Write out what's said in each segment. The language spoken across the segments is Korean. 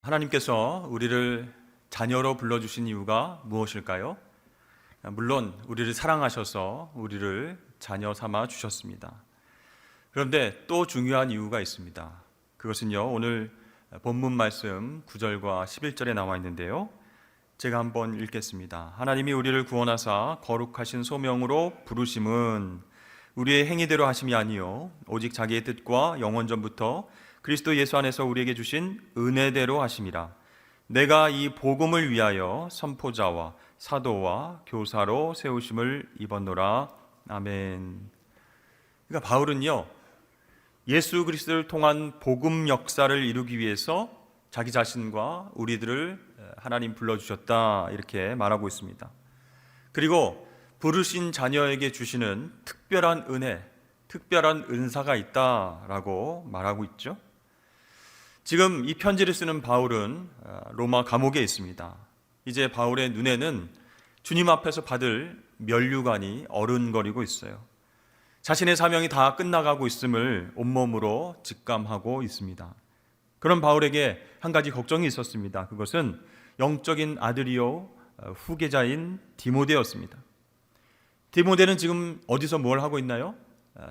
하나님께서 우리를 자녀로 불러주신 이유가 무엇일까요? 물론 우리를 사랑하셔서 우리를 자녀 삼아 주셨습니다. 그런데 또 중요한 이유가 있습니다. 그것은요, 오늘 본문 말씀 9절과 11절에 나와 있는데요, 제가 한번 읽겠습니다. 하나님이 우리를 구원하사 거룩하신 소명으로 부르심은 우리의 행위대로 하심이 아니요 오직 자기의 뜻과 영원 전부터 그리스도 예수 안에서 우리에게 주신 은혜대로 하심이라. 내가 이 복음을 위하여 선포자와 사도와 교사로 세우심을 입었노라. 아멘. 그러니까 바울은요, 예수 그리스도를 통한 복음 역사를 이루기 위해서 자기 자신과 우리들을 하나님 불러주셨다, 이렇게 말하고 있습니다. 그리고 부르신 자녀에게 주시는 특별한 은혜, 특별한 은사가 있다라고 말하고 있죠. 지금 이 편지를 쓰는 바울은 로마 감옥에 있습니다. 이제 바울의 눈에는 주님 앞에서 받을 면류관이 어른거리고 있어요. 자신의 사명이 다 끝나가고 있음을 온몸으로 직감하고 있습니다. 그런 바울에게 한 가지 걱정이 있었습니다. 그것은 영적인 아들이요 후계자인 디모데였습니다. 디모데는 지금 어디서 뭘 하고 있나요?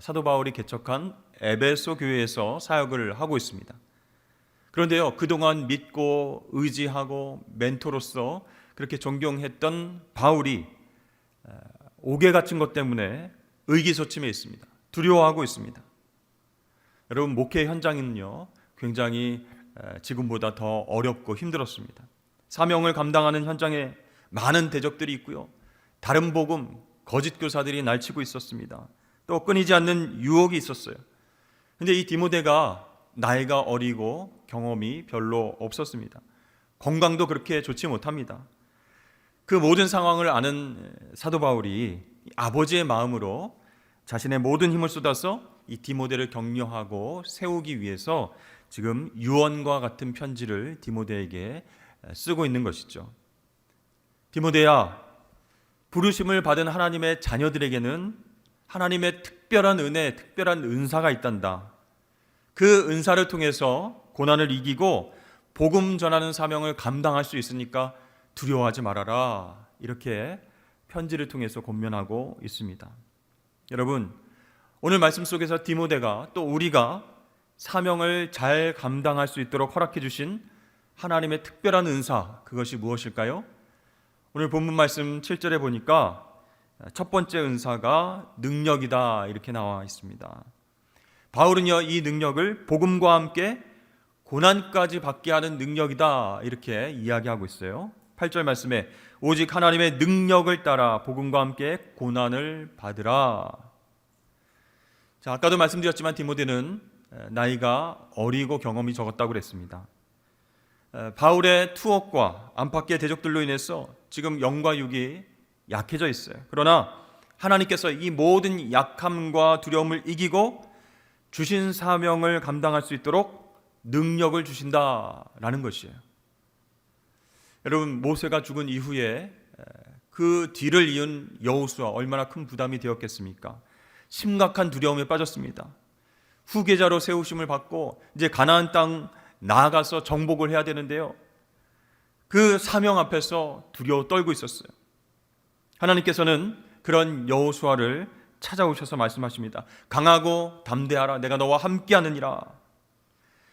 사도 바울이 개척한 에베소 교회에서 사역을 하고 있습니다. 그런데요, 그동안 믿고 의지하고 멘토로서 그렇게 존경했던 바울이 옥에 갇힌 것 때문에 의기소침해 있습니다. 두려워하고 있습니다. 여러분, 목회 현장은요, 굉장히 지금보다 더 어렵고 힘들었습니다. 사명을 감당하는 현장에 많은 대적들이 있고요, 다른 복음, 거짓 교사들이 날치고 있었습니다. 또 끊이지 않는 유혹이 있었어요. 근데 이 디모데가 나이가 어리고 경험이 별로 없었습니다. 건강도 그렇게 좋지 못합니다. 그 모든 상황을 아는 사도 바울이 아버지의 마음으로 자신의 모든 힘을 쏟아서 이 디모데를 격려하고 세우기 위해서 지금 유언과 같은 편지를 디모데에게 쓰고 있는 것이죠. 디모데야, 부르심을 받은 하나님의 자녀들에게는 하나님의 특별한 은혜, 특별한 은사가 있단다. 그 은사를 통해서 고난을 이기고 복음 전하는 사명을 감당할 수 있으니까 두려워하지 말아라, 이렇게 편지를 통해서 권면하고 있습니다. 여러분, 오늘 말씀 속에서 디모데가, 또 우리가 사명을 잘 감당할 수 있도록 허락해 주신 하나님의 특별한 은사, 그것이 무엇일까요? 오늘 본문 말씀 7절에 보니까 첫 번째 은사가 능력이다, 이렇게 나와 있습니다. 바울은요, 이 능력을 복음과 함께 고난까지 받게 하는 능력이다, 이렇게 이야기하고 있어요. 8절 말씀에 오직 하나님의 능력을 따라 복음과 함께 고난을 받으라. 자, 아까도 말씀드렸지만 디모데는 나이가 어리고 경험이 적었다고 그랬습니다. 바울의 투옥과 안팎의 대적들로 인해서 지금 영과 육이 약해져 있어요. 그러나 하나님께서 이 모든 약함과 두려움을 이기고 주신 사명을 감당할 수 있도록 능력을 주신다라는 것이에요. 여러분, 모세가 죽은 이후에 그 뒤를 이은 여호수아, 얼마나 큰 부담이 되었겠습니까? 심각한 두려움에 빠졌습니다. 후계자로 세우심을 받고 이제 가나안 땅 나아가서 정복을 해야 되는데요, 그 사명 앞에서 두려워 떨고 있었어요. 하나님께서는 그런 여호수아를 찾아오셔서 말씀하십니다. 강하고 담대하라, 내가 너와 함께하느니라.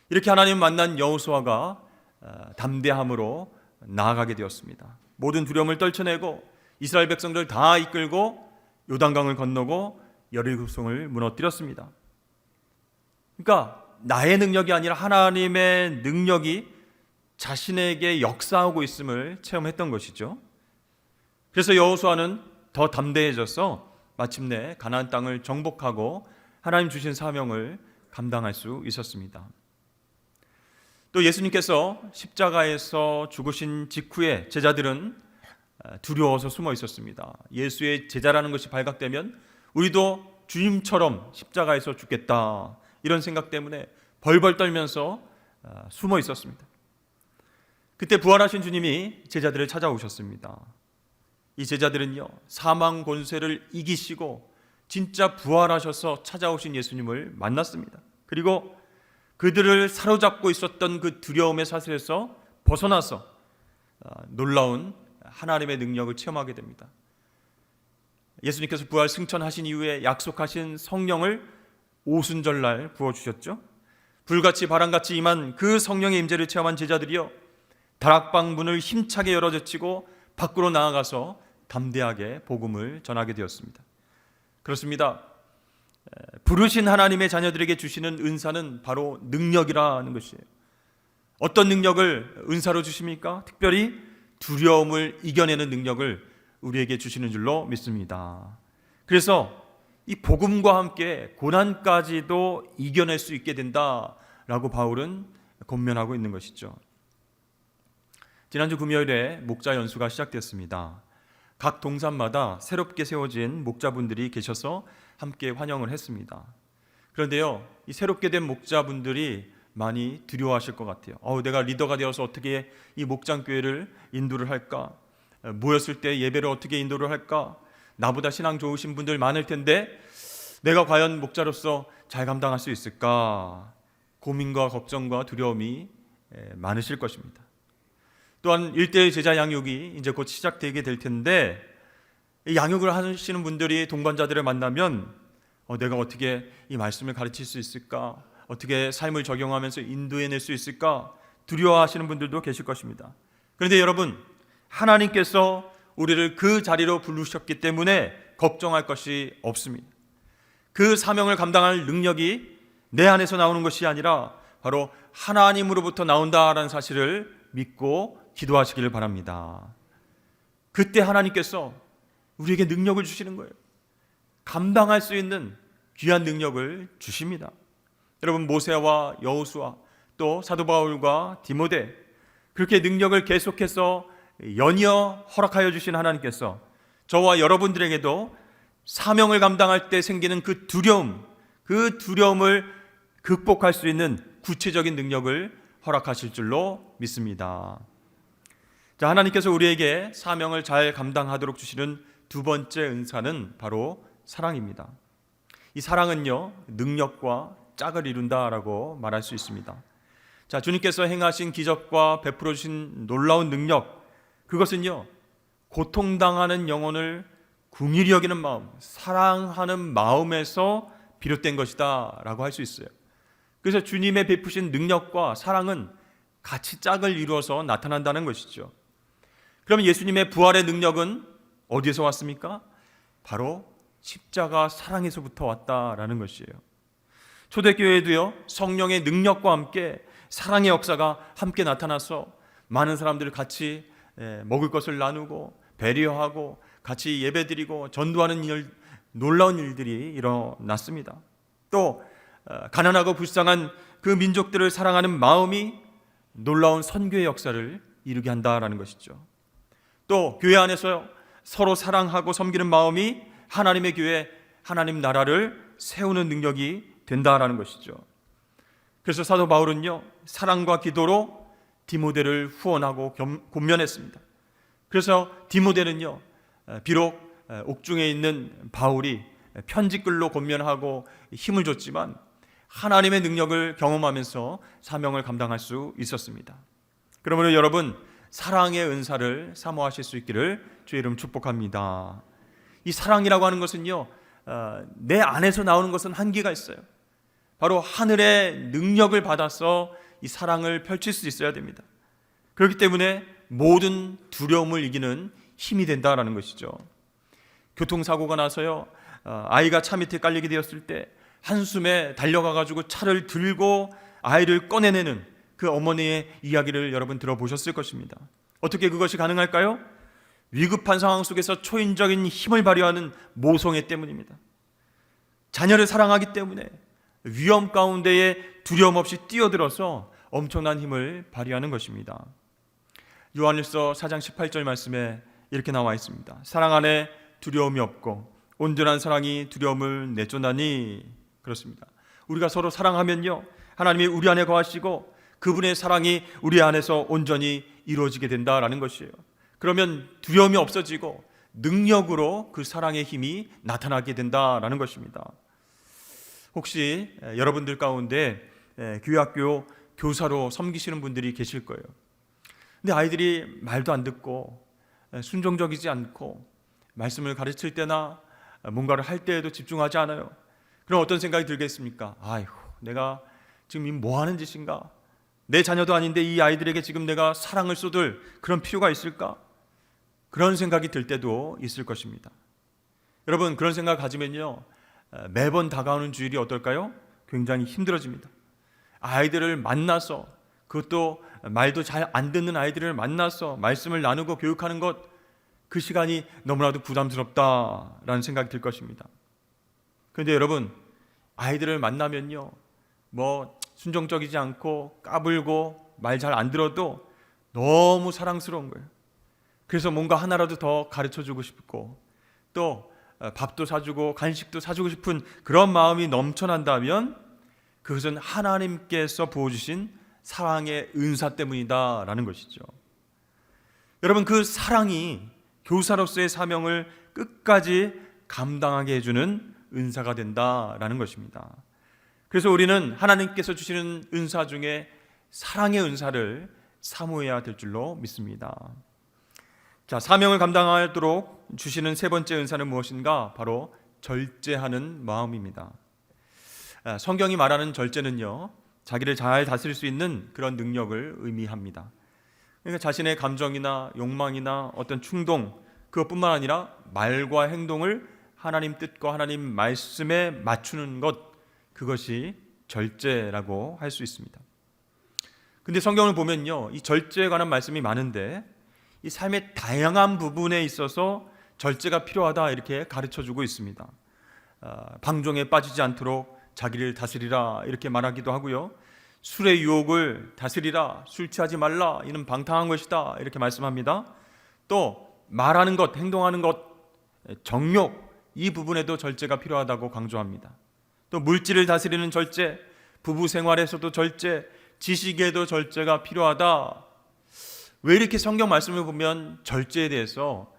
이렇게 하나님 만난 여호수아가 담대함으로 나아가게 되었습니다. 모든 두려움을 떨쳐내고 이스라엘 백성들을 다 이끌고 요단강을 건너고 여리고성을 무너뜨렸습니다. 그러니까 나의 능력이 아니라 하나님의 능력이 자신에게 역사하고 있음을 체험했던 것이죠. 그래서 여호수아는 더 담대해져서 마침내 가나안 땅을 정복하고 하나님 주신 사명을 감당할 수 있었습니다. 또 예수님께서 십자가에서 죽으신 직후에 제자들은 두려워서 숨어 있었습니다. 예수의 제자라는 것이 발각되면 우리도 주님처럼 십자가에서 죽겠다, 이런 생각 때문에 벌벌 떨면서 숨어 있었습니다. 그때 부활하신 주님이 제자들을 찾아오셨습니다. 이 제자들은요, 사망 권세를 이기시고 진짜 부활하셔서 찾아오신 예수님을 만났습니다. 그리고 그들을 사로잡고 있었던 그 두려움의 사슬에서 벗어나서 놀라운 하나님의 능력을 체험하게 됩니다. 예수님께서 부활 승천하신 이후에 약속하신 성령을 오순절날 부어주셨죠. 불같이 바람같이 임한 그 성령의 임재를 체험한 제자들이요, 다락방 문을 힘차게 열어젖히고 밖으로 나아가서 담대하게 복음을 전하게 되었습니다. 그렇습니다. 부르신 하나님의 자녀들에게 주시는 은사는 바로 능력이라는 것이에요. 어떤 능력을 은사로 주십니까? 특별히 두려움을 이겨내는 능력을 우리에게 주시는 줄로 믿습니다. 그래서 이 복음과 함께 고난까지도 이겨낼 수 있게 된다라고 바울은 권면하고 있는 것이죠. 지난주 금요일에 목자 연수가 시작됐습니다. 각 동산마다 새롭게 세워진 목자분들이 계셔서 함께 환영을 했습니다. 그런데요, 이 새롭게 된 목자분들이 많이 두려워하실 것 같아요. 내가 리더가 되어서 어떻게 이 목장교회를 인도를 할까? 모였을 때 예배를 어떻게 인도를 할까? 나보다 신앙 좋으신 분들 많을 텐데 내가 과연 목자로서 잘 감당할 수 있을까? 고민과 걱정과 두려움이 많으실 것입니다. 또한 1:1 제자 양육이 이제 곧 시작되게 될 텐데, 양육을 하시는 분들이 동반자들을 만나면 내가 어떻게 이 말씀을 가르칠 수 있을까? 어떻게 삶을 적용하면서 인도해낼 수 있을까? 두려워하시는 분들도 계실 것입니다. 그런데 여러분, 하나님께서 우리를 그 자리로 부르셨기 때문에 걱정할 것이 없습니다. 그 사명을 감당할 능력이 내 안에서 나오는 것이 아니라 바로 하나님으로부터 나온다라는 사실을 믿고 기도하시기를 바랍니다. 그때 하나님께서 우리에게 능력을 주시는 거예요. 감당할 수 있는 귀한 능력을 주십니다. 여러분, 모세와 여호수아, 또 사도 바울과 디모데, 그렇게 능력을 계속해서 연이어 허락하여 주신 하나님께서 저와 여러분들에게도 사명을 감당할 때 생기는 그 두려움을 극복할 수 있는 구체적인 능력을 허락하실 줄로 믿습니다. 자, 하나님께서 우리에게 사명을 잘 감당하도록 주시는 두 번째 은사는 바로 사랑입니다. 이 사랑은요, 능력과 짝을 이룬다라고 말할 수 있습니다. 자, 주님께서 행하신 기적과 베풀어 주신 놀라운 능력, 그것은요, 고통당하는 영혼을 긍휼히 여기는 마음, 사랑하는 마음에서 비롯된 것이다 라고 할 수 있어요. 그래서 주님의 베푸신 능력과 사랑은 같이 짝을 이루어서 나타난다는 것이죠. 그러면 예수님의 부활의 능력은 어디에서 왔습니까? 바로 십자가 사랑에서부터 왔다라는 것이에요. 초대교회도요, 성령의 능력과 함께 사랑의 역사가 함께 나타나서 많은 사람들을 같이 먹을 것을 나누고 배려하고 같이 예배드리고 전도하는 놀라운 일들이 일어났습니다. 또 가난하고 불쌍한 그 민족들을 사랑하는 마음이 놀라운 선교의 역사를 이루게 한다라는 것이죠. 또 교회 안에서 서로 사랑하고 섬기는 마음이 하나님의 교회, 하나님 나라를 세우는 능력이 된다라는 것이죠. 그래서 사도 바울은요, 사랑과 기도로 디모데를 후원하고 권면했습니다. 그래서 디모데는요, 비록 옥중에 있는 바울이 편지글로 권면하고 힘을 줬지만 하나님의 능력을 경험하면서 사명을 감당할 수 있었습니다. 그러므로 여러분, 사랑의 은사를 사모하실 수 있기를 주의 이름 축복합니다. 이 사랑이라고 하는 것은요, 내 안에서 나오는 것은 한계가 있어요. 바로 하늘의 능력을 받아서 이 사랑을 펼칠 수 있어야 됩니다. 그렇기 때문에 모든 두려움을 이기는 힘이 된다라는 것이죠. 교통사고가 나서요, 아이가 차 밑에 깔리게 되었을 때 한숨에 달려가가지고 차를 들고 아이를 꺼내내는 그 어머니의 이야기를 여러분 들어보셨을 것입니다. 어떻게 그것이 가능할까요? 위급한 상황 속에서 초인적인 힘을 발휘하는 모성애 때문입니다. 자녀를 사랑하기 때문에 위험 가운데에 두려움 없이 뛰어들어서 엄청난 힘을 발휘하는 것입니다. 요한일서 4장 18절 말씀에 이렇게 나와 있습니다. 사랑 안에 두려움이 없고 온전한 사랑이 두려움을 내쫓나니. 그렇습니다. 우리가 서로 사랑하면요, 하나님이 우리 안에 거하시고 그분의 사랑이 우리 안에서 온전히 이루어지게 된다라는 것이에요. 그러면 두려움이 없어지고 능력으로 그 사랑의 힘이 나타나게 된다라는 것입니다. 혹시 여러분들 가운데 교회학교 교사로 섬기시는 분들이 계실 거예요. 근데 아이들이 말도 안 듣고 순종적이지 않고 말씀을 가르칠 때나 뭔가를 할 때에도 집중하지 않아요. 그럼 어떤 생각이 들겠습니까? 아이고, 내가 지금 이 뭐 하는 짓인가? 내 자녀도 아닌데 이 아이들에게 지금 내가 사랑을 쏟을 그런 필요가 있을까? 그런 생각이 들 때도 있을 것입니다. 여러분, 그런 생각 가지면요, 매번 다가오는 주일이 어떨까요? 굉장히 힘들어집니다. 아이들을 만나서, 그것도 말도 잘 안 듣는 아이들을 만나서 말씀을 나누고 교육하는 것, 그 시간이 너무나도 부담스럽다라는 생각이 들 것입니다. 그런데 여러분, 아이들을 만나면요, 뭐 순종적이지 않고 까불고 말 잘 안 들어도 너무 사랑스러운 거예요. 그래서 뭔가 하나라도 더 가르쳐주고 싶고, 또 밥도 사주고 간식도 사주고 싶은 그런 마음이 넘쳐난다면 그것은 하나님께서 부어주신 사랑의 은사 때문이다라는 것이죠. 여러분, 그 사랑이 교사로서의 사명을 끝까지 감당하게 해주는 은사가 된다라는 것입니다. 그래서 우리는 하나님께서 주시는 은사 중에 사랑의 은사를 사모해야 될 줄로 믿습니다. 자, 사명을 감당하도록 주시는 세 번째 은사는 무엇인가? 바로 절제하는 마음입니다. 성경이 말하는 절제는요, 자기를 잘 다스릴 수 있는 그런 능력을 의미합니다. 그러니까 자신의 감정이나 욕망이나 어떤 충동, 그것뿐만 아니라 말과 행동을 하나님 뜻과 하나님 말씀에 맞추는 것, 그것이 절제라고 할 수 있습니다. 근데 성경을 보면요, 이 절제에 관한 말씀이 많은데 이 삶의 다양한 부분에 있어서 절제가 필요하다 이렇게 가르쳐주고 있습니다. 방종에 빠지지 않도록 자기를 다스리라 이렇게 말하기도 하고요, 술의 유혹을 다스리라, 술 취하지 말라, 이는 방탕한 것이다 이렇게 말씀합니다. 또 말하는 것, 행동하는 것, 정욕, 이 부분에도 절제가 필요하다고 강조합니다. 또 물질을 다스리는 절제, 부부 생활에서도 절제, 지식에도 절제가 필요하다. 왜 이렇게 성경 말씀을 보면 절제에 대해서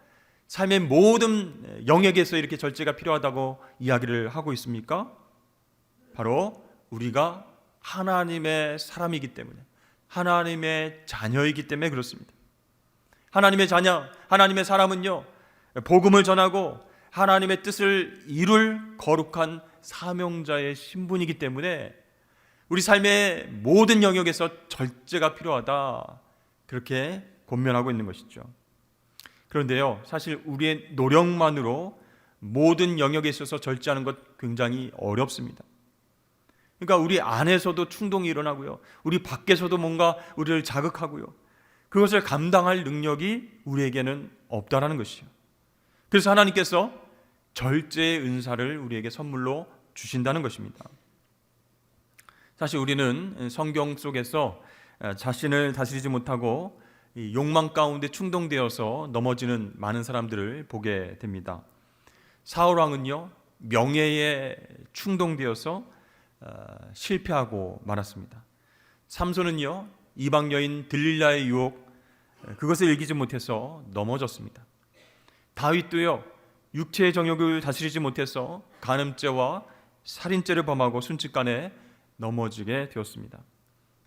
삶의 모든 영역에서 이렇게 절제가 필요하다고 이야기를 하고 있습니까? 바로 우리가 하나님의 사람이기 때문에, 하나님의 자녀이기 때문에 그렇습니다. 하나님의 자녀, 하나님의 사람은요, 복음을 전하고 하나님의 뜻을 이룰 거룩한 사명자의 신분이기 때문에 우리 삶의 모든 영역에서 절제가 필요하다, 그렇게 권면하고 있는 것이죠. 그런데요, 사실 우리의 노력만으로 모든 영역에 있어서 절제하는 것 굉장히 어렵습니다. 그러니까 우리 안에서도 충동이 일어나고요, 우리 밖에서도 뭔가 우리를 자극하고요, 그것을 감당할 능력이 우리에게는 없다라는 것이죠. 그래서 하나님께서 절제의 은사를 우리에게 선물로 주신다는 것입니다. 사실 우리는 성경 속에서 자신을 다스리지 못하고 욕망 가운데 충동되어서 넘어지는 많은 사람들을 보게 됩니다. 사울 왕은요, 명예에 충동되어서 실패하고 말았습니다. 삼손은요, 이방 여인 들릴라의 유혹, 그것을 이기지 못해서 넘어졌습니다. 다윗도요, 육체의 정욕을 다스리지 못해서 간음죄와 살인죄를 범하고 순식간에 넘어지게 되었습니다.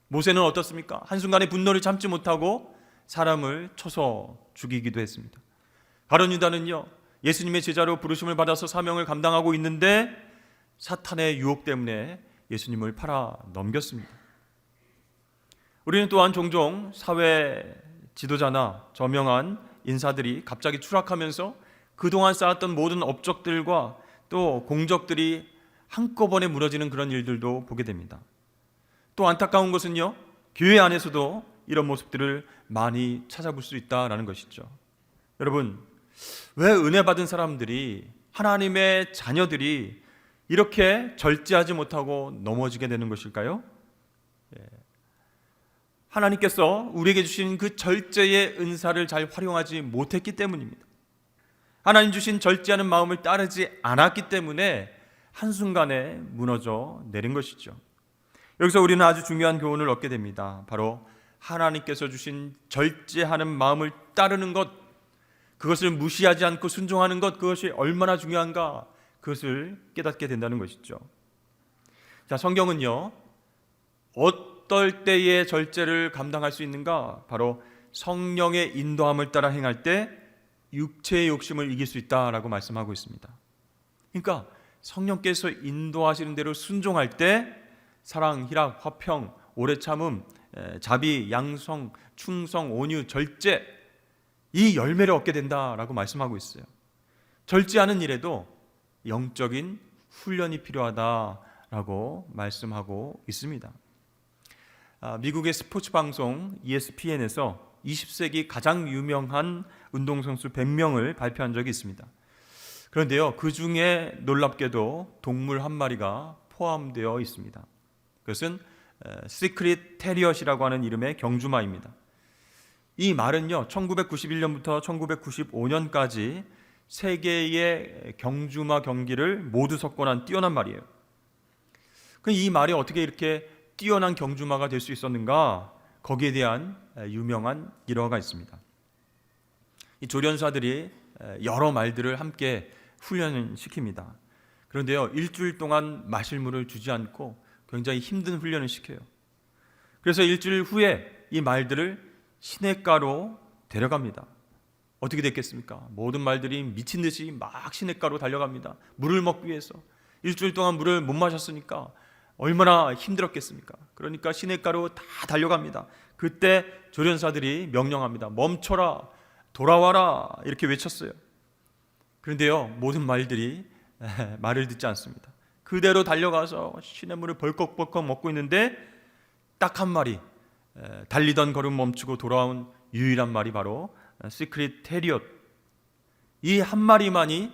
모세는 어떻습니까? 한순간에 분노를 참지 못하고 사람을 쳐서 죽이기도 했습니다. 가룟 유다는요, 예수님의 제자로 부르심을 받아서 사명을 감당하고 있는데 사탄의 유혹 때문에 예수님을 팔아 넘겼습니다. 우리는 또한 종종 사회 지도자나 저명한 인사들이 갑자기 추락하면서 그동안 쌓았던 모든 업적들과 또 공적들이 한꺼번에 무너지는 그런 일들도 보게 됩니다. 또 안타까운 것은요, 교회 안에서도 이런 모습들을 많이 찾아볼 수 있다는 것이죠. 여러분, 왜 은혜 받은 사람들이, 하나님의 자녀들이 이렇게 절제하지 못하고 넘어지게 되는 것일까요? 하나님께서 우리에게 주신 그 절제의 은사를 잘 활용하지 못했기 때문입니다. 하나님 주신 절제하는 마음을 따르지 않았기 때문에 한순간에 무너져 내린 것이죠. 여기서 우리는 아주 중요한 교훈을 얻게 됩니다. 바로 하나님께서 주신 절제하는 마음을 따르는 것, 그것을 무시하지 않고 순종하는 것, 그것이 얼마나 중요한가, 그것을 깨닫게 된다는 것이죠. 자, 성경은요, 어떨 때의 절제를 감당할 수 있는가? 바로 성령의 인도함을 따라 행할 때 육체의 욕심을 이길 수 있다라고 말씀하고 있습니다. 그러니까 성령께서 인도하시는 대로 순종할 때 사랑, 희락, 화평, 오래 참음, 자비, 양성, 충성, 온유, 절제, 이 열매를 얻게 된다라고 말씀하고 있어요. 절제하는 일에도 영적인 훈련이 필요하다라고 말씀하고 있습니다. 미국의 스포츠 방송 ESPN에서 20세기 가장 유명한 운동선수 100명을 발표한 적이 있습니다. 그런데요, 그 중에 놀랍게도 동물 한 마리가 포함되어 있습니다. 그것은 시크릿 테리엇이라고 하는 이름의 경주마입니다. 이 말은요, 1991년부터 1995년까지 세계의 경주마 경기를 모두 석권한 뛰어난 말이에요. 이 말이 어떻게 이렇게 뛰어난 경주마가 될 수 있었는가? 거기에 대한 유명한 일화가 있습니다. 이 조련사들이 여러 말들을 함께 훈련시킵니다. 그런데요, 일주일 동안 마실 물을 주지 않고 굉장히 힘든 훈련을 시켜요. 그래서 일주일 후에 이 말들을 시냇가로 데려갑니다. 어떻게 됐겠습니까? 모든 말들이 미친 듯이 막 시냇가로 달려갑니다. 물을 먹기 위해서. 일주일 동안 물을 못 마셨으니까 얼마나 힘들었겠습니까? 그러니까 시냇가로 다 달려갑니다. 그때 조련사들이 명령합니다. 멈춰라, 돌아와라, 이렇게 외쳤어요. 그런데요, 모든 말들이 말을 듣지 않습니다. 그대로 달려가서 시냇물을 벌컥벌컥 먹고 있는데 딱 한 마리, 달리던 걸음 멈추고 돌아온 유일한 말이 바로 시크릿 테리엇, 이 한 마리만이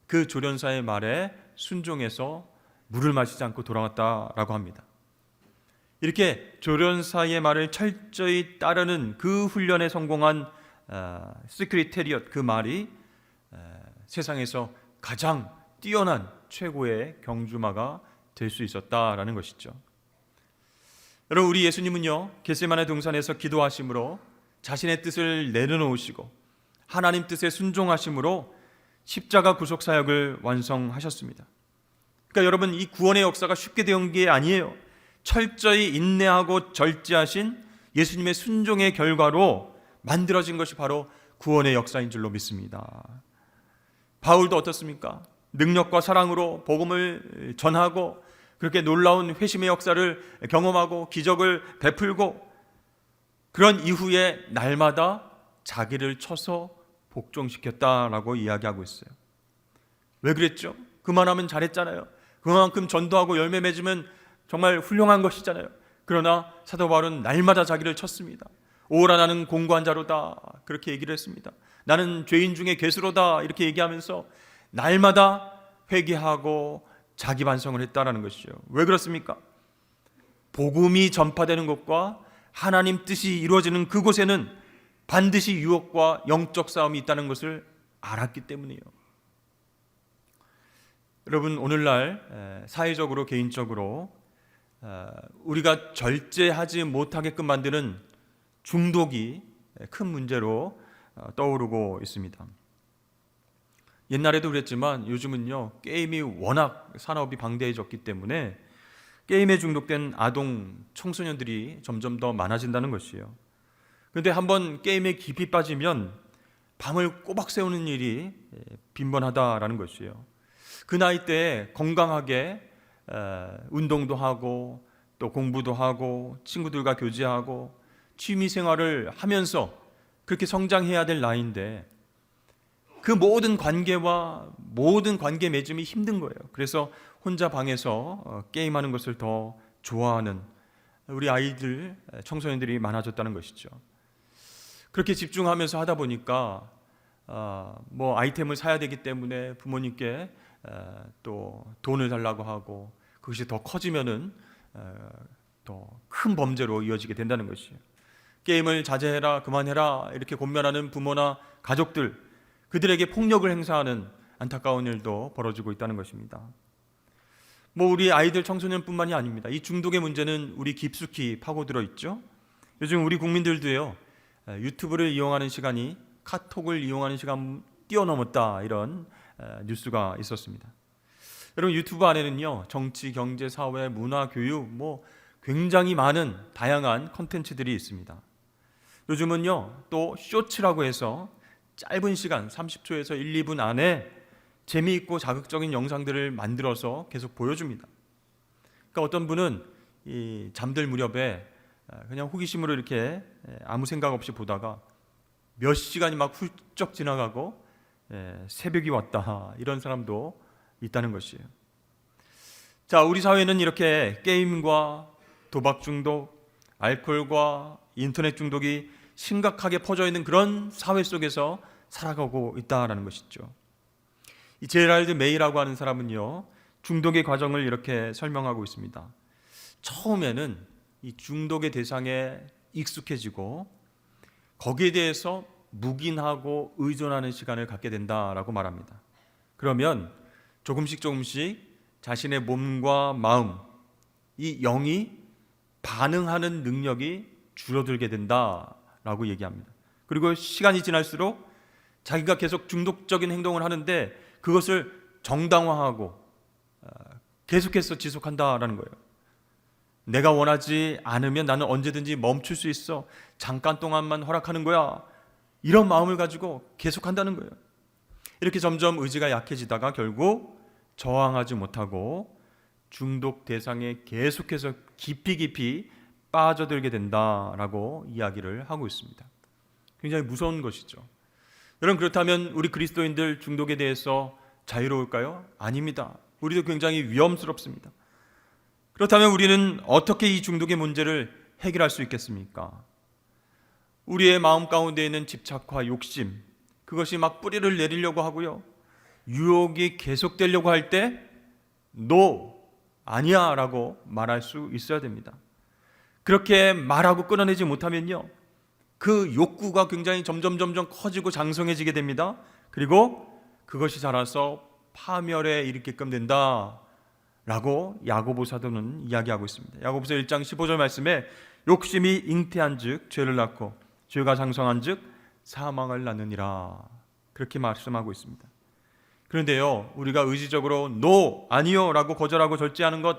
그 조련사의 말에 순종해서 물을 마시지 않고 돌아왔다라고 합니다. 이렇게 조련사의 말을 철저히 따르는 그 훈련에 성공한 시크릿 테리엇, 그 말이 세상에서 가장 뛰어난 최고의 경주마가 될 수 있었다라는 것이죠. 여러분, 우리 예수님은요, 겟세마네 동산에서 기도하심으로 자신의 뜻을 내려놓으시고 하나님 뜻에 순종하심으로 십자가 구속 사역을 완성하셨습니다. 그러니까 여러분, 이 구원의 역사가 쉽게 된 게 아니에요. 철저히 인내하고 절제하신 예수님의 순종의 결과로 만들어진 것이 바로 구원의 역사인 줄로 믿습니다. 바울도 어떻습니까? 능력과 사랑으로 복음을 전하고 그렇게 놀라운 회심의 역사를 경험하고 기적을 베풀고 그런 이후에 날마다 자기를 쳐서 복종시켰다라고 이야기하고 있어요. 왜 그랬죠? 그만하면 잘했잖아요. 그만큼 전도하고 열매 맺으면 정말 훌륭한 것이잖아요. 그러나 사도 바울은 날마다 자기를 쳤습니다. 오라 나는 공고한 자로다, 그렇게 얘기를 했습니다. 나는 죄인 중에 괴수로다, 이렇게 얘기하면서 날마다 회개하고 자기 반성을 했다라는 것이죠. 왜 그렇습니까? 복음이 전파되는 곳과 하나님 뜻이 이루어지는 그곳에는 반드시 유혹과 영적 싸움이 있다는 것을 알았기 때문이에요. 여러분, 오늘날 사회적으로 개인적으로 우리가 절제하지 못하게끔 만드는 중독이 큰 문제로 떠오르고 있습니다. 옛날에도 그랬지만 요즘은요, 게임이 워낙 산업이 방대해졌기 때문에 게임에 중독된 아동, 청소년들이 점점 더 많아진다는 것이에요. 그런데 한번 게임에 깊이 빠지면 밤을 꼬박 새우는 일이 빈번하다라는 것이에요. 그 나이 때 건강하게 운동도 하고 또 공부도 하고 친구들과 교제하고 취미생활을 하면서 그렇게 성장해야 될 나이인데 그 모든 관계와 모든 관계 맺음이 힘든 거예요. 그래서 혼자 방에서 게임하는 것을 더 좋아하는 우리 아이들, 청소년들이 많아졌다는 것이죠. 그렇게 집중하면서 하다 보니까 뭐 아이템을 사야 되기 때문에 부모님께 또 돈을 달라고 하고 그것이 더 커지면은 더 큰 범죄로 이어지게 된다는 것이에요. 게임을 자제해라, 그만해라 이렇게 권면하는 부모나 가족들, 그들에게 폭력을 행사하는 안타까운 일도 벌어지고 있다는 것입니다. 뭐 우리 아이들, 청소년뿐만이 아닙니다. 이 중독의 문제는 우리 깊숙이 파고들어 있죠. 요즘 우리 국민들도요, 유튜브를 이용하는 시간이 카톡을 이용하는 시간 뛰어넘었다, 이런 뉴스가 있었습니다. 여러분, 유튜브 안에는요, 정치, 경제, 사회, 문화, 교육, 뭐 굉장히 많은 다양한 컨텐츠들이 있습니다. 요즘은요, 또 쇼츠라고 해서 짧은 시간 30초에서 1, 2분 안에 재미있고 자극적인 영상들을 만들어서 계속 보여줍니다. 그러니까 어떤 분은 이 잠들 무렵에 그냥 호기심으로 이렇게 아무 생각 없이 보다가 몇 시간이 막 훌쩍 지나가고 새벽이 왔다, 이런 사람도 있다는 것이에요. 자, 우리 사회는 이렇게 게임과 도박 중독, 알코올과 인터넷 중독이 심각하게 퍼져 있는 그런 사회 속에서 살아가고 있다는 것이죠. 이 제랄드 메이라고 하는 사람은요, 중독의 과정을 이렇게 설명하고 있습니다. 처음에는 이 중독의 대상에 익숙해지고 거기에 대해서 묵인하고 의존하는 시간을 갖게 된다라고 말합니다. 그러면 조금씩 자신의 몸과 마음, 이 영이 반응하는 능력이 줄어들게 된다라고 얘기합니다. 그리고 시간이 지날수록 자기가 계속 중독적인 행동을 하는데 그것을 정당화하고 계속해서 지속한다라는 거예요. 내가 원하지 않으면 나는 언제든지 멈출 수 있어. 잠깐 동안만 허락하는 거야. 이런 마음을 가지고 계속한다는 거예요. 이렇게 점점 의지가 약해지다가 결국 저항하지 못하고 중독 대상에 계속해서 깊이 빠져들게 된다라고 이야기를 하고 있습니다. 굉장히 무서운 것이죠. 여러분, 그렇다면 우리 그리스도인들 중독에 대해서 자유로울까요? 아닙니다. 우리도 굉장히 위험스럽습니다. 그렇다면 우리는 어떻게 이 중독의 문제를 해결할 수 있겠습니까? 우리의 마음 가운데 있는 집착과 욕심, 그것이 막 뿌리를 내리려고 하고요, 유혹이 계속되려고 할 때 No, 아니야 라고 말할 수 있어야 됩니다. 그렇게 말하고 끊어내지 못하면요, 그 욕구가 굉장히 점점 커지고 장성해지게 됩니다. 그리고 그것이 자라서 파멸에 이르게끔 된다 라고 야고보 사도는 이야기하고 있습니다. 야고보서 1장 15절 말씀에 욕심이 잉태한즉 죄를 낳고 죄가 장성한즉 사망을 낳느니라, 그렇게 말씀하고 있습니다. 그런데요, 우리가 의지적으로 No, 아니요 라고 거절하고 절제하는 것,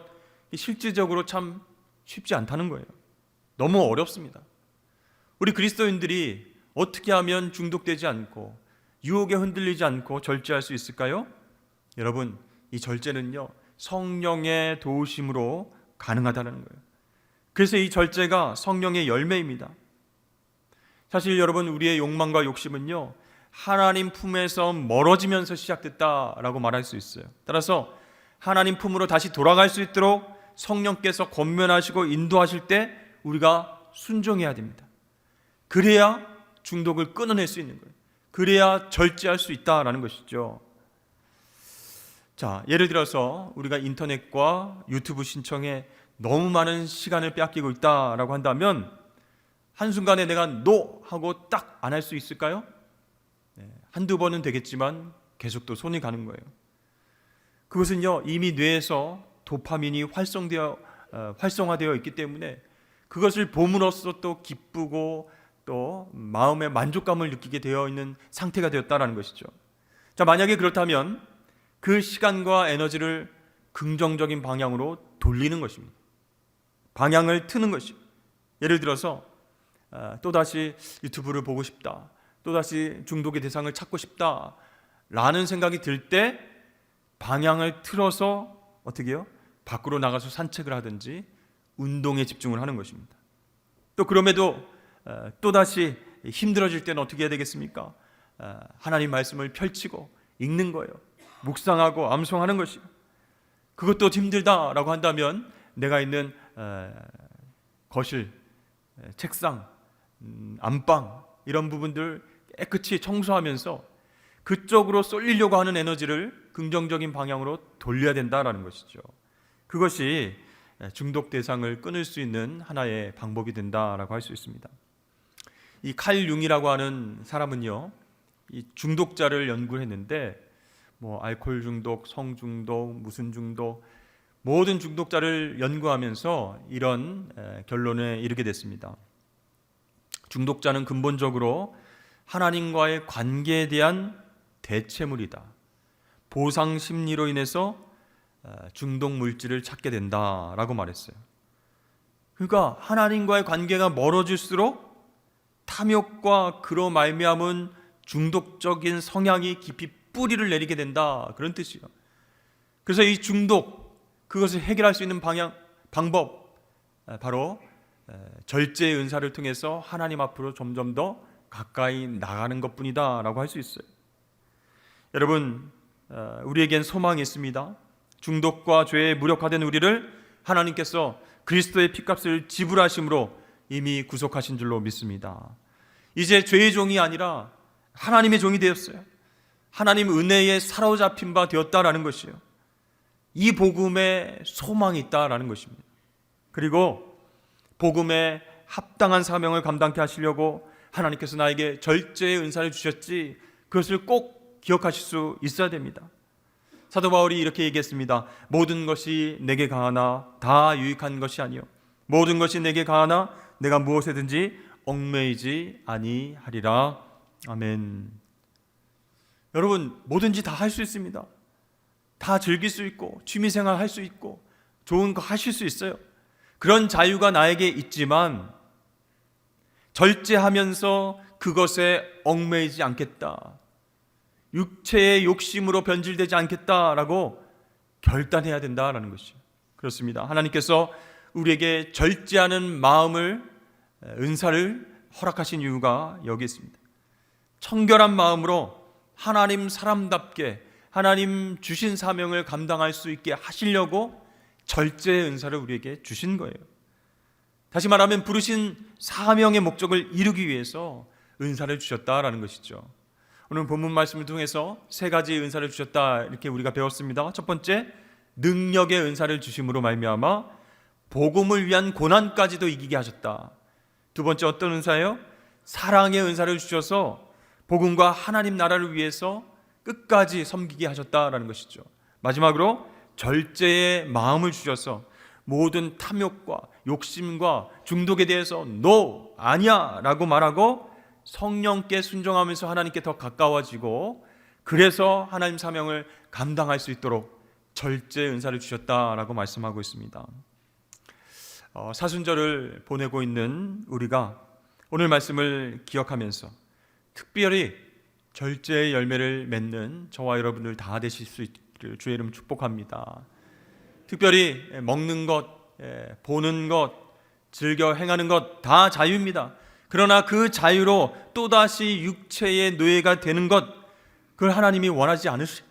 실질적으로 참 쉽지 않다는 거예요. 너무 어렵습니다. 우리 그리스도인들이 어떻게 하면 중독되지 않고 유혹에 흔들리지 않고 절제할 수 있을까요? 여러분, 이 절제는요, 성령의 도우심으로 가능하다는 거예요. 그래서 이 절제가 성령의 열매입니다. 사실 여러분, 우리의 욕망과 욕심은요, 하나님 품에서 멀어지면서 시작됐다라고 말할 수 있어요. 따라서 하나님 품으로 다시 돌아갈 수 있도록 성령께서 권면하시고 인도하실 때 우리가 순종해야 됩니다. 그래야 중독을 끊어낼 수 있는 거예요. 그래야 절제할 수 있다라는 것이죠. 자, 예를 들어서 우리가 인터넷과 유튜브 신청에 너무 많은 시간을 뺏기고 있다라고 한다면 한순간에 내가 NO 하고 딱 안 할 수 있을까요? 한두 번은 되겠지만 계속 또 손이 가는 거예요. 그것은요, 이미 뇌에서 도파민이 활성화되어 있기 때문에 그것을 봄으로써 또 기쁘고 또 마음의 만족감을 느끼게 되어 있는 상태가 되었다는 것이죠. 자, 만약에 그렇다면 그 시간과 에너지를 긍정적인 방향으로 돌리는 것입니다. 방향을 트는 것이죠. 예를 들어서 또다시 유튜브를 보고 싶다, 또다시 중독의 대상을 찾고 싶다 라는 생각이 들 때 방향을 틀어서 어떻게 해요? 밖으로 나가서 산책을 하든지 운동에 집중을 하는 것입니다. 또 그럼에도 또다시 힘들어질 때는 어떻게 해야 되겠습니까? 하나님 말씀을 펼치고 읽는 거예요. 묵상하고 암송하는 것이요. 그것도 힘들다라고 한다면 내가 있는 거실, 책상, 안방 이런 부분들 깨끗이 청소하면서 그쪽으로 쏠리려고 하는 에너지를 긍정적인 방향으로 돌려야 된다라는 것이죠. 그것이 중독 대상을 끊을 수 있는 하나의 방법이 된다라고 할 수 있습니다. 이 칼 융이라고 하는 사람은요, 이 중독자를 연구를 했는데 알코올 중독, 성 중독, 무슨 중독, 모든 중독자를 연구하면서 이런 결론에 이르게 됐습니다. 중독자는 근본적으로 하나님과의 관계에 대한 대체물이다. 보상 심리로 인해서 중독 물질을 찾게 된다라고 말했어요. 그러니까 하나님과의 관계가 멀어질수록 탐욕과 그로 말미암은 중독적인 성향이 깊이 뿌리를 내리게 된다, 그런 뜻이에요. 그래서 이 중독, 그것을 해결할 수 있는 방법, 바로 절제의 은사를 통해서 하나님 앞으로 점점 더 가까이 나가는 것뿐이다 라고 할 수 있어요. 여러분, 우리에겐 소망이 있습니다. 중독과 죄에 무력화된 우리를 하나님께서 그리스도의 피값을 지불하심으로 이미 구속하신 줄로 믿습니다. 이제 죄의 종이 아니라 하나님의 종이 되었어요. 하나님 은혜에 사로잡힌 바 되었다라는 것이요, 이 복음에 소망이 있다라는 것입니다. 그리고 복음에 합당한 사명을 감당케 하시려고 하나님께서 나에게 절제의 은사를 주셨지, 그것을 꼭 기억하실 수 있어야 됩니다. 사도 바울이 이렇게 얘기했습니다. 모든 것이 내게 가하나 다 유익한 것이 아니요 모든 것이 내게 가하나 내가 무엇에든지 얽매이지 아니하리라. 아멘. 여러분, 뭐든지 다 할 수 있습니다. 다 즐길 수 있고 취미생활 할 수 있고 좋은 거 하실 수 있어요. 그런 자유가 나에게 있지만 절제하면서 그것에 얽매이지 않겠다, 육체의 욕심으로 변질되지 않겠다라고 결단해야 된다라는 것이죠. 그렇습니다. 하나님께서 우리에게 절제하는 마음을, 은사를 허락하신 이유가 여기 있습니다. 청결한 마음으로 하나님 사람답게 하나님 주신 사명을 감당할 수 있게 하시려고 절제의 은사를 우리에게 주신 거예요. 다시 말하면 부르신 사명의 목적을 이루기 위해서 은사를 주셨다라는 것이죠. 오늘 본문 말씀을 통해서 세 가지 은사를 주셨다, 이렇게 우리가 배웠습니다. 첫 번째, 능력의 은사를 주심으로 말미암아 복음을 위한 고난까지도 이기게 하셨다. 두 번째, 어떤 은사예요? 사랑의 은사를 주셔서 복음과 하나님 나라를 위해서 끝까지 섬기게 하셨다라는 것이죠. 마지막으로 절제의 마음을 주셔서 모든 탐욕과 욕심과 중독에 대해서 NO, 아니야 라고 말하고 성령께 순종하면서 하나님께 더 가까워지고, 그래서 하나님 사명을 감당할 수 있도록 절제 은사를 주셨다라고 말씀하고 있습니다. 사순절을 보내고 있는 우리가 오늘 말씀을 기억하면서 특별히 절제의 열매를 맺는 저와 여러분들 다 되실 수 있기를 주의 이름 축복합니다. 특별히 먹는 것, 보는 것, 즐겨 행하는 것 다 자유입니다. 그러나 그 자유로 또다시 육체의 노예가 되는 것, 그걸 하나님이 원하지 않으시죠.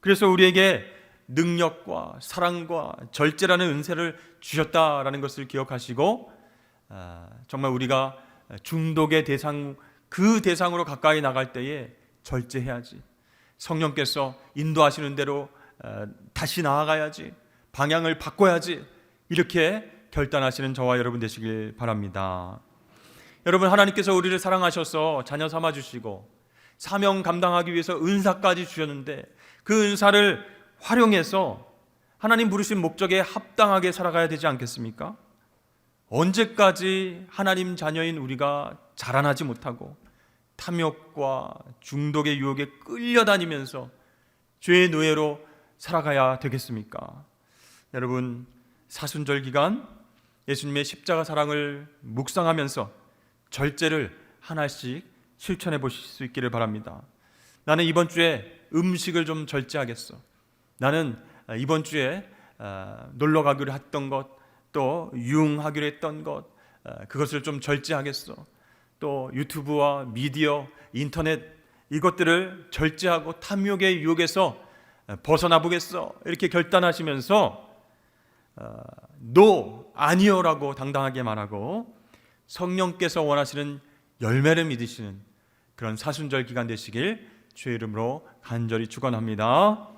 그래서 우리에게 능력과 사랑과 절제라는 은혜를 주셨다라는 것을 기억하시고, 정말 우리가 중독의 대상, 그 대상으로 가까이 나갈 때에 절제해야지, 성령께서 인도하시는 대로 다시 나아가야지, 방향을 바꿔야지, 이렇게 결단하시는 저와 여러분 되시길 바랍니다. 여러분, 하나님께서 우리를 사랑하셔서 자녀 삼아주시고 사명 감당하기 위해서 은사까지 주셨는데, 그 은사를 활용해서 하나님 부르신 목적에 합당하게 살아가야 되지 않겠습니까? 언제까지 하나님 자녀인 우리가 자라나지 못하고 탐욕과 중독의 유혹에 끌려다니면서 죄의 노예로 살아가야 되겠습니까? 여러분, 사순절 기간 예수님의 십자가 사랑을 묵상하면서 절제를 하나씩 실천해 보실 수 있기를 바랍니다. 나는 이번 주에 음식을 좀 절제하겠어. 나는 이번 주에 놀러 가기로 했던 것, 또 유흥하기로 했던 것, 그것을 좀 절제하겠어. 또 유튜브와 미디어, 인터넷, 이것들을 절제하고 탐욕의 유혹에서 벗어나 보겠어. 이렇게 결단하시면서 노, 아니요라고 당당하게 말하고 성령께서 원하시는 열매를 믿으시는 그런 사순절 기간 되시길 주의 이름으로 간절히 축원합니다.